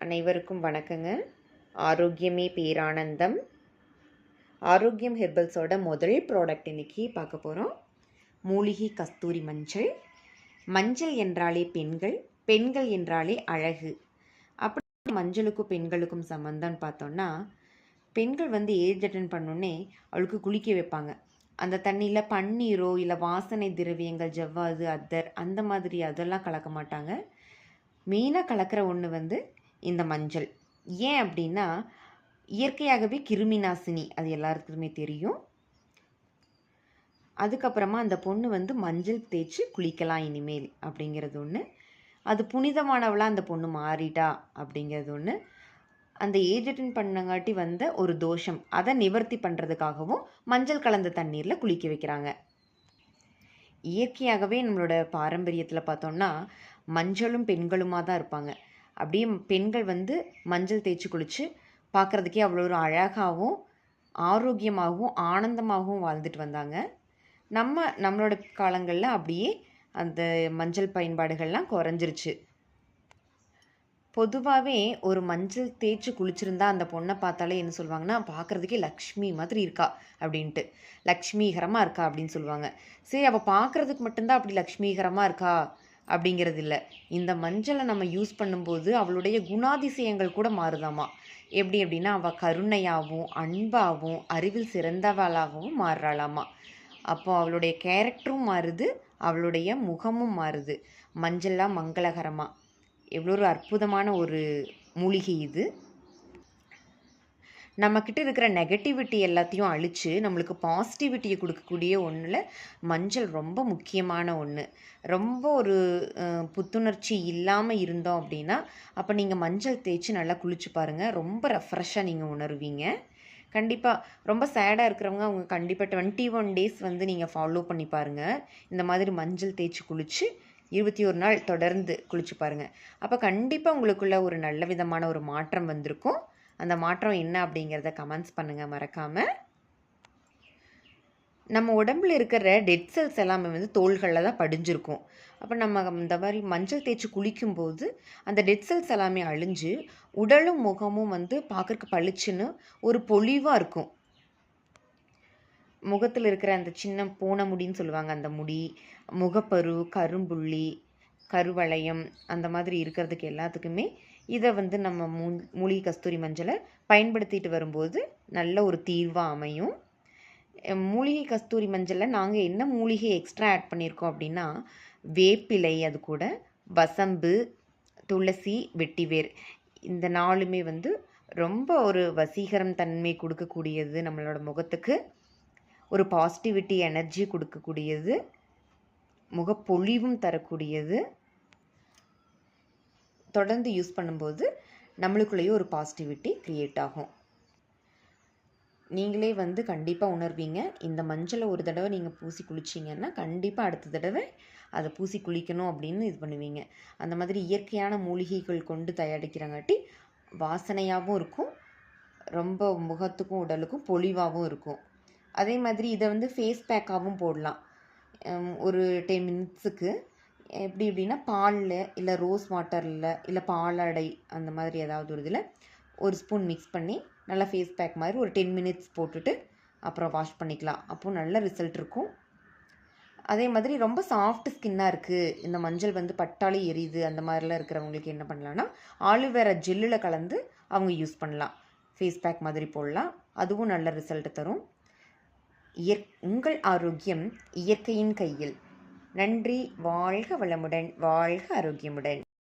அனைவருக்கும் வணக்கங்க. ஆரோக்கியமே பேரானந்தம். ஆரோக்கியம் ஹெர்பல்ஸோட முதல் ப்ராடக்ட் இன்றைக்கி பார்க்க போகிறோம். மூலிகை கஸ்தூரி மஞ்சள். மஞ்சள் என்றாலே பெண்கள், பெண்கள் என்றாலே அழகு. அப்படி மஞ்சளுக்கும் பெண்களுக்கும் சம்மந்தம்னு பார்த்தோன்னா, பெண்கள் ஏஜ் அட்டன் பண்ணோன்னே அவளுக்கு குளிக்க வைப்பாங்க. அந்த தண்ணியில் பன்னீரோ இல்லை வாசனை திரவியங்கள், ஜவ்வாது, அத்தர் அந்த மாதிரி அதெல்லாம் கலக்க மாட்டாங்க. மெயினாக கலக்கிற ஒன்று இந்த மஞ்சள். ஏன் அப்படின்னா, இயற்கையாகவே கிருமி நாசினி, அது எல்லாருக்குமே தெரியும். அதுக்கப்புறமா அந்த பொண்ணு மஞ்சள் தேய்ச்சி குளிக்கலாம் இனிமேல் அப்படிங்கிறது ஒன்று. அது புனிதமானவளாக அந்த பொண்ணு மாறிட்டா அப்படிங்கிறது ஒன்று. அந்த ஏஜ் அட்டன் பண்ணங்காட்டி வந்த ஒரு தோஷம், அதை நிவர்த்தி பண்ணுறதுக்காகவும் மஞ்சள் கலந்த தண்ணீரில் குளிக்க வைக்கிறாங்க. இயற்கையாகவே நம்மளோட பாரம்பரியத்தில் பார்த்தோம்னா மஞ்சளும் பெண்களுமாக தான் இருப்பாங்க. அப்படியே பெண்கள் மஞ்சள் தேய்ச்சி குளித்து பார்க்குறதுக்கே அவ்வளோ ஒரு அழகாகவும் ஆரோக்கியமாகவும் ஆனந்தமாகவும் வாழ்ந்துட்டு வந்தாங்க. நம்மளோட காலங்களில் அப்படியே அந்த மஞ்சள் பயன்பாடுகள்லாம் குறைஞ்சிருச்சு. பொதுவாகவே ஒரு மஞ்சள் தேய்ச்சி குளிச்சிருந்தா அந்த பொண்ணை பார்த்தாலே என்ன சொல்லுவாங்கன்னா, பார்க்குறதுக்கே லக்ஷ்மி மாதிரி இருக்கா அப்படின்ட்டு, லக்ஷ்மீகரமாக இருக்கா அப்படின்னு சொல்லுவாங்க. சரி, அவள் பார்க்குறதுக்கு மட்டும்தான் அப்படி லக்ஷ்மீகரமாக இருக்கா அப்படிங்கிறது இல்லை. இந்த மஞ்சளை நம்ம யூஸ் பண்ணும்போது அவளுடைய குணாதிசயங்கள் கூட மாறுதாமா. எப்படி அப்படின்னா, அவள் கருணையாகவும் அன்பாகவும் அறிவில் சிறந்தவளாகவும் மாறுறாளாமா. அப்போ அவளுடைய கேரக்டரும் மாறுது, அவளுடைய முகமும் மாறுது. மஞ்சள்லாம் மங்களகரமாக. எவ்வளோ ஒரு அற்புதமான ஒரு மூலிகை இது. நம்மக்கிட்ட இருக்கிற நெகட்டிவிட்டி எல்லாத்தையும் அழித்து நம்மளுக்கு பாசிட்டிவிட்டியை கொடுக்கக்கூடிய ஒன்றில் மஞ்சள் ரொம்ப முக்கியமான ஒன்று. ரொம்ப ஒரு புத்துணர்ச்சி இல்லாமல் இருந்தோம் அப்படின்னா, அப்போ நீங்கள் மஞ்சள் தேய்ச்சி நல்லா குளிச்சு பாருங்கள். ரொம்ப ரெஃப்ரெஷ்ஷாக நீங்கள் உணருவீங்க. கண்டிப்பாக ரொம்ப சேடாக இருக்கிறவங்க அவங்க கண்டிப்பாக 21 டேஸ் நீங்கள் ஃபாலோ பண்ணி பாருங்கள். இந்த மாதிரி மஞ்சள் தேய்ச்சி குளித்து 21 நாள் தொடர்ந்து குளிச்சு பாருங்கள். அப்போ கண்டிப்பாக உங்களுக்குள்ள ஒரு நல்ல விதமான ஒரு மாற்றம் வந்திருக்கும். அந்த மாற்றம் என்ன அப்படிங்கிறத கமெண்ட்ஸ் பண்ணுங்கள் மறக்காமல். நம்ம உடம்புல இருக்கிற டெட் செல்ஸ் எல்லாமே தோள்களில் தான் படிஞ்சிருக்கும். அப்போ நம்ம இந்த மாதிரி மஞ்சள் தேய்ச்சி குளிக்கும்போது அந்த டெட் செல்ஸ் எல்லாமே அழிஞ்சு உடலும் முகமும் பார்க்குறக்கு பளிச்சுன்னு ஒரு பொலிவாக இருக்கும். முகத்தில் இருக்கிற அந்த சின்ன பூனை முடின்னு சொல்லுவாங்க, அந்த முடி, முகப்பரு, கரும்புள்ளி, கருவளையம் அந்த மாதிரி இருக்கிறதுக்கு எல்லாத்துக்குமே இதை நம்ம மூலிகை கஸ்தூரி மஞ்சளை பயன்படுத்திட்டு வரும்போது நல்ல ஒரு தீர்வாக அமையும். மூலிகை கஸ்தூரி மஞ்சளில் நாங்கள் என்ன மூலிகை எக்ஸ்ட்ரா ஆட் பண்ணியிருக்கோம் அப்படின்னா, வேப்பிலை, அது கூட வசம்பு, துளசி, வெட்டிவேர், இந்த நாலுமே ரொம்ப ஒரு வசீகரம் தன்மை கொடுக்கக்கூடியது. நம்மளோட முகத்துக்கு ஒரு பாசிட்டிவிட்டி எனர்ஜி கொடுக்கக்கூடியது, முகப்பொழிவும் தரக்கூடியது. தொடர்ந்து யூஸ் பண்ணும்போது நம்மளுக்குள்ளேயே ஒரு பாசிட்டிவிட்டி க்ரியேட் ஆகும். நீங்களே கண்டிப்பாக உணர்வீங்க. இந்த மஞ்சளை ஒரு தடவை நீங்கள் பூசி குளிச்சிங்கன்னா கண்டிப்பாக அடுத்த தடவை அதை பூசி குளிக்கணும் அப்படின்னு இது பண்ணுவீங்க. அந்த மாதிரி இயற்கையான மூலிகைகள் கொண்டு தயாரிக்கிறங்காட்டி வாசனையாகவும் இருக்கும், ரொம்ப முகத்துக்கும் உடலுக்கும் பொலிவாகவும் இருக்கும். அதே மாதிரி இதை ஃபேஸ் பேக்காகவும் போடலாம். ஒரு 10 மினிட்ஸுக்கு எப்படி எப்படின்னா, பாலில் இல்லை ரோஸ் வாட்டரில் இல்லை பாலாடை அந்த மாதிரி ஏதாவது ஒரு இதில் ஒரு ஸ்பூன் மிக்ஸ் பண்ணி நல்லா ஃபேஸ் பேக் மாதிரி ஒரு 10 மினிட்ஸ் போட்டுட்டு அப்புறம் வாஷ் பண்ணிக்கலாம். அப்போது நல்ல ரிசல்ட் இருக்கும். அதே மாதிரி ரொம்ப சாஃப்ட் ஸ்கின்னாக இருக்குது, இந்த மஞ்சள் பட்டாலே எரியுது, அந்த மாதிரிலாம் இருக்கிறவங்களுக்கு என்ன பண்ணலான்னா, ஆலிவேரா ஜெல்லில் கலந்து அவங்க யூஸ் பண்ணலாம். ஃபேஸ் பேக் மாதிரி போடலாம், அதுவும் நல்ல ரிசல்ட் தரும். உங்கள் ஆரோக்கியம் இயற்கையின் கையில். நன்றி. வாழ்க வளமுடன், வாழ்க ஆரோக்கியமுடன்.